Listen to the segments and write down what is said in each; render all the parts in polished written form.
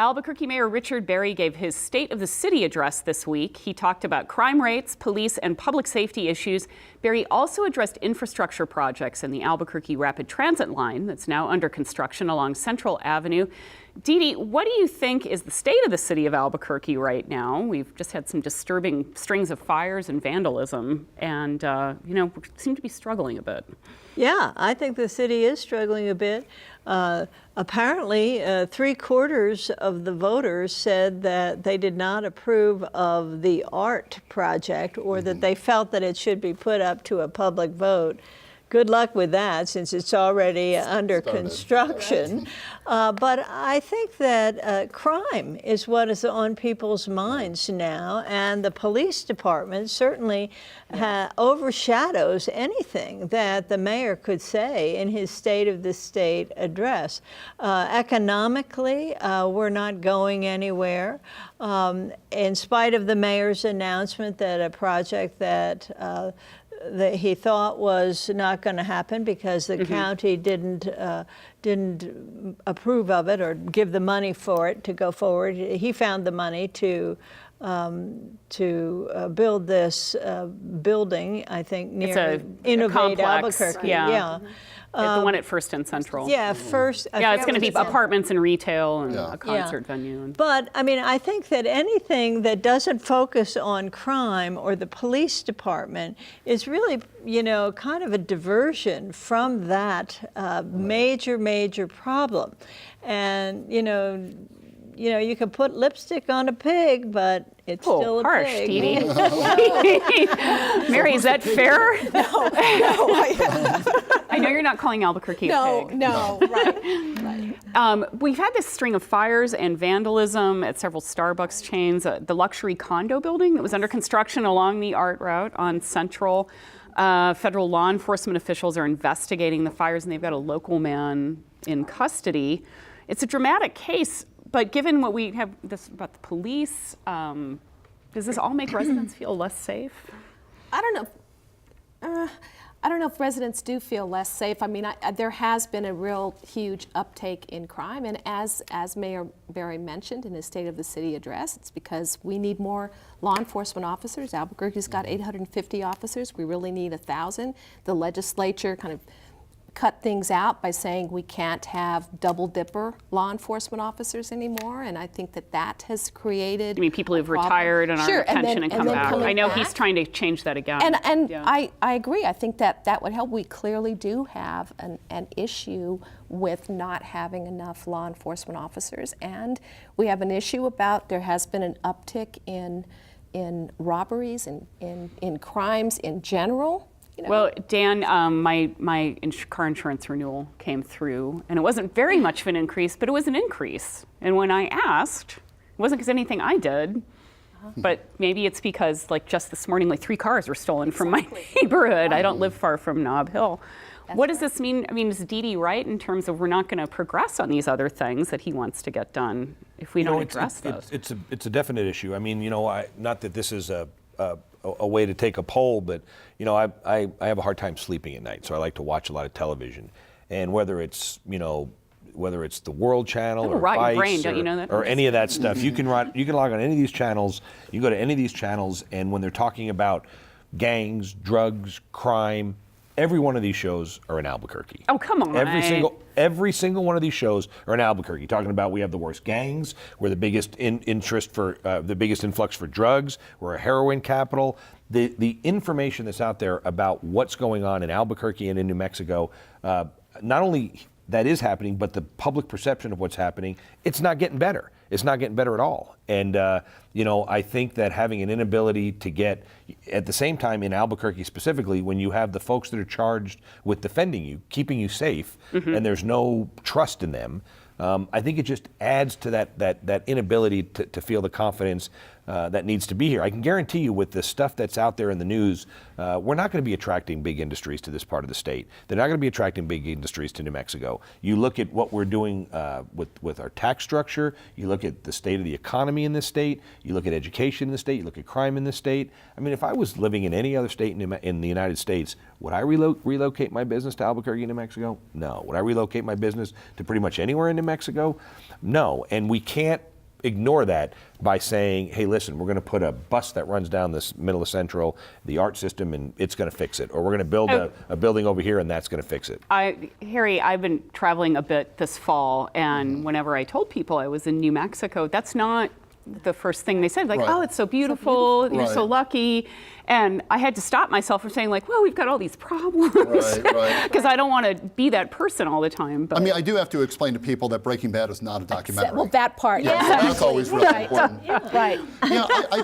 Albuquerque Mayor Richard Berry gave his State of the City address this week. He talked about crime rates, police, and public safety issues. Berry also addressed infrastructure projects in the Albuquerque Rapid Transit line that's now under construction along Central Avenue. Dee Dee, what do you think is the state of the city of Albuquerque right now? We've just had some disturbing strings of fires and vandalism, and, we seem to be struggling a bit. Yeah, I think the city is struggling a bit. Apparently, 3/4 of the voters said that they did not approve of the art project, or that they felt that it should be put up to a public vote. Good luck with that, since it's already under construction. But I think that crime is what is on people's minds now, and the police department certainly overshadows anything that the mayor could say in his State of the State address. Economically, we're not going anywhere. In spite of the mayor's announcement that a project that he thought was not going to happen because the county didn't approve of it or give the money for it to go forward. He found the money to build this building, I think, near Innovate Albuquerque. Yeah. The one at First and Central. Yeah, First. Yeah, it's going to be apartments and retail and a concert venue. But, I mean, I think that anything that doesn't focus on crime or the police department is really, kind of a diversion from that major problem. And, you can put lipstick on a pig, but it's still a harsh, pig. Dee Dee. Mary, is that fair? No. I know you're not calling Albuquerque a pig. No, right. We've had this string of fires and vandalism at several Starbucks chains. The luxury condo building that was under construction along the art route on Central. Federal law enforcement officials are investigating the fires, and they've got a local man in custody. It's a dramatic case, but given what we have this about the police, does this all make residents feel less safe? I don't know. I don't know if residents do feel less safe. I mean, there has been a real huge uptake in crime, and as Mayor Berry mentioned in his State of the City address, it's because we need more law enforcement officers. Albuquerque's got 850 officers. We really need 1,000. The legislature kind of cut things out by saying we can't have double dipper law enforcement officers anymore, and I think that has created. You mean people who've retired and are on pension and come back? I know back. He's trying to change that again. And I agree. I think that would help. We clearly do have an issue with not having enough law enforcement officers, and we have an issue about there has been an uptick in robberies and in crimes in general. Well, Dan, my car insurance renewal came through, and it wasn't very much of an increase, but it was an increase. And when I asked, it wasn't because anything I did, but maybe it's because, just this morning, 3 cars were stolen from my neighborhood. Right. I don't live far from Nob Hill. What does this mean? I mean, is Dee Dee right in terms of we're not going to progress on these other things that he wants to get done if we don't address those? It's a definite issue. I mean, not that this is a way to take a poll, but I have a hard time sleeping at night, so I like to watch a lot of television. And whether it's the World Channel or Vice brain, don't you know that? or any of that stuff, you can log on any of these channels. You go to any of these channels, and when they're talking about gangs, drugs, crime, every one of these shows are in Albuquerque. Oh, come on. Every single one of these shows are in Albuquerque, talking about we have the worst gangs, we're the biggest the biggest influx for drugs, we're a heroin capital. The information that's out there about what's going on in Albuquerque and in New Mexico, not only that is happening, but the public perception of what's happening, it's not getting better. It's not getting better at all. And, I think that having an inability to get, at the same time in Albuquerque specifically, when you have the folks that are charged with defending you, keeping you safe, and there's no trust in them, I think it just adds to that inability to feel the confidence that needs to be here. I can guarantee you with the stuff that's out there in the news, we're not going to be attracting big industries to this part of the state. They're not going to be attracting big industries to New Mexico. You look at what we're doing with our tax structure, you look at the state of the economy in this state, you look at education in the state, you look at crime in this state. I mean, if I was living in any other state in the United States, would I relocate my business to Albuquerque, New Mexico? No. Would I relocate my business to pretty much anywhere in New Mexico? No. And we can't ignore that by saying, hey, listen, we're going to put a bus that runs down this middle of Central, the ART system, and it's going to fix it. Or we're going to build a building over here, and that's going to fix it. Harry, I've been traveling a bit this fall, and whenever I told people I was in New Mexico, that's not the first thing they said. Like, Right. oh, it's so beautiful, you're so Right. lucky. And I had to stop myself from saying, like, well, we've got all these problems. Right. Because I don't want to be that person all the time. But I mean, I do have to explain to people that Breaking Bad is not a documentary. Well, that part. Yeah, so that's always really important. Right. Yeah, I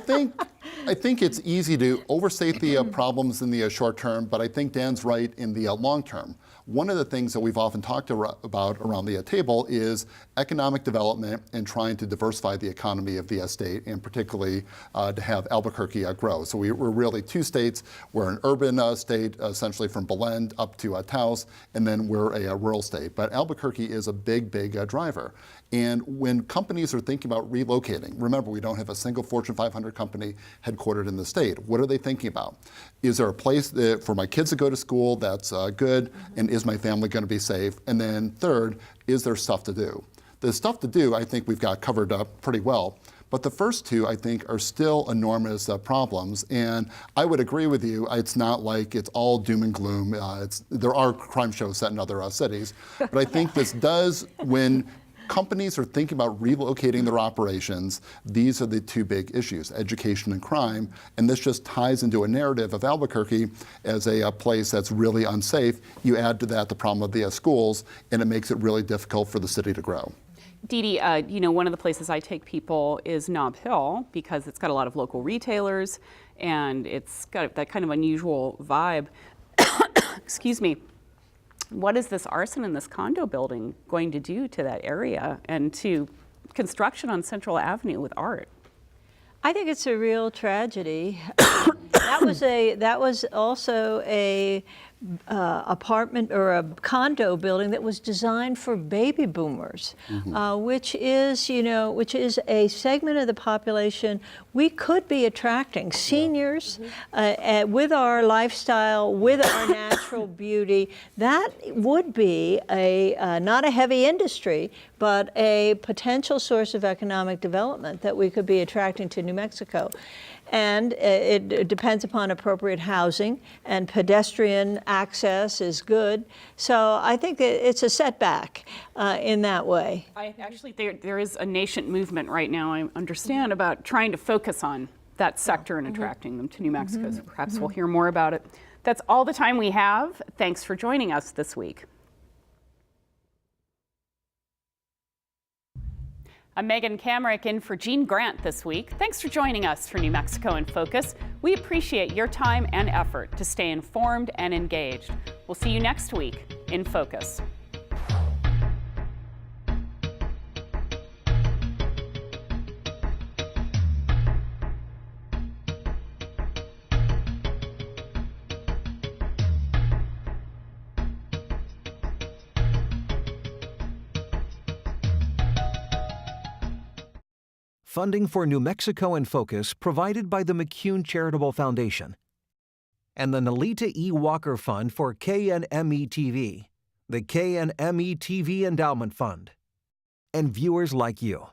think it's easy to overstate the problems in the short term, but I think Dan's right in the long term. One of the things that we've often talked about around the table is economic development and trying to diversify the economy of the state, and particularly to have Albuquerque grow. So we're really two states. We're an urban state, essentially from Belen up to Taos, and then we're a rural state. But Albuquerque is a big driver. And when companies are thinking about relocating, remember, we don't have a single Fortune 500 company headquartered in the state. What are they thinking about? Is there a place for my kids to go to school that's good, and is my family going to be safe? And then third, is there stuff to do? The stuff to do, I think we've got covered up pretty well. But the first two, I think, are still enormous problems. And I would agree with you. It's not like it's all doom and gloom. There are crime shows set in other cities. But I think this does, when companies are thinking about relocating their operations, these are the two big issues, education and crime. And this just ties into a narrative of Albuquerque as a place that's really unsafe. You add to that the problem of the schools, and it makes it really difficult for the city to grow. Dee Dee, one of the places I take people is Nob Hill, because it's got a lot of local retailers and it's got that kind of unusual vibe. Excuse me. What is this arson in this condo building going to do to that area and to construction on Central Avenue with art? I think it's a real tragedy. That was also a apartment or a condo building that was designed for baby boomers, which is a segment of the population we could be attracting. Seniors, with our lifestyle, with our natural beauty, that would be not a heavy industry, but a potential source of economic development that we could be attracting to New Mexico. And it depends upon appropriate housing, and pedestrian access is good. So I think it's a setback in that way. Actually, there is a nascent movement right now, I understand, about trying to focus on that sector and attracting them to New Mexico. So perhaps we'll hear more about it. That's all the time we have. Thanks for joining us this week. I'm Megan Kamerick in for Jean Grant this week. Thanks for joining us for New Mexico in Focus. We appreciate your time and effort to stay informed and engaged. We'll see you next week in Focus. Funding for New Mexico in Focus provided by the McCune Charitable Foundation and the Nalita E. Walker Fund for KNME-TV, the KNME-TV Endowment Fund, and viewers like you.